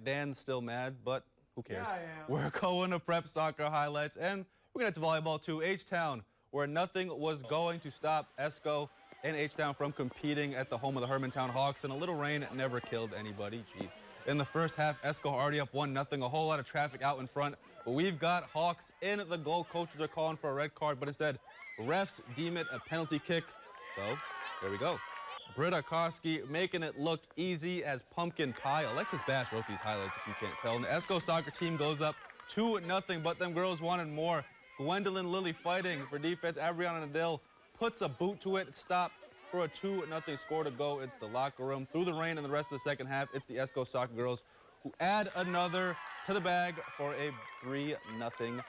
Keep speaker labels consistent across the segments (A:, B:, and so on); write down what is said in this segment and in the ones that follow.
A: Dan's still mad, but who cares?
B: Yeah, I am.
A: We're going to prep soccer highlights, and we're going to volleyball too. H-Town, where nothing was going to stop Esco and H-Town from competing at the home of the Hermantown Hawks, and a little rain never killed anybody. Jeez. In the first half, Esco already up 1-0, a whole lot of traffic out in front, but we've got Hawks in the goal. Coaches are calling for a red card, but instead, refs deem it a penalty kick. So, there we go. Britta Koski making it look easy as pumpkin pie. Alexis Bass wrote these highlights, if you can't tell. And the Esco soccer team goes up 2-0, but them girls wanted more. Gwendolyn Lilly fighting for defense. Abriana Nadil puts a boot to it. Stop for a 2-0 score to go. It's the locker room. Through the rain in the rest of the second half, it's the Esco soccer girls who add another to the bag for a 3-0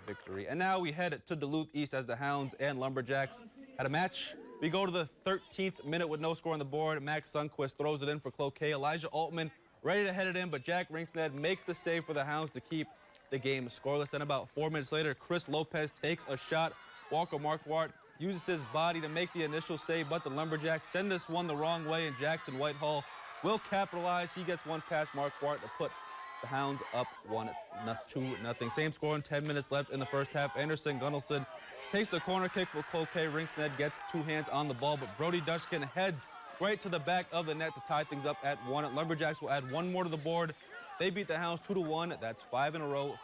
A: victory. And now we head to Duluth East as the Hounds and Lumberjacks had a match. We go to the 13th minute with no score on the board. Max Sundquist throws it in for Cloquet. Elijah Altman ready to head it in, but Jack Rinksned makes the save for the Hounds to keep the game scoreless. Then about 4 minutes later, Chris Lopez takes a shot. Walker Marquardt uses his body to make the initial save, but the Lumberjacks send this one the wrong way, and Jackson Whitehall will capitalize. He gets one past Marquardt to put the Hounds up 2-0. Same score in 10 minutes left in the first half. Anderson Gunnelson takes the corner kick for Cloquet. Rinksned gets 2 hands on the ball, but Brody Dushkin heads right to the back of the net to tie things up at 1. Lumberjacks will add one more to the board. They beat the Hounds 2-1. That's 5 in a row.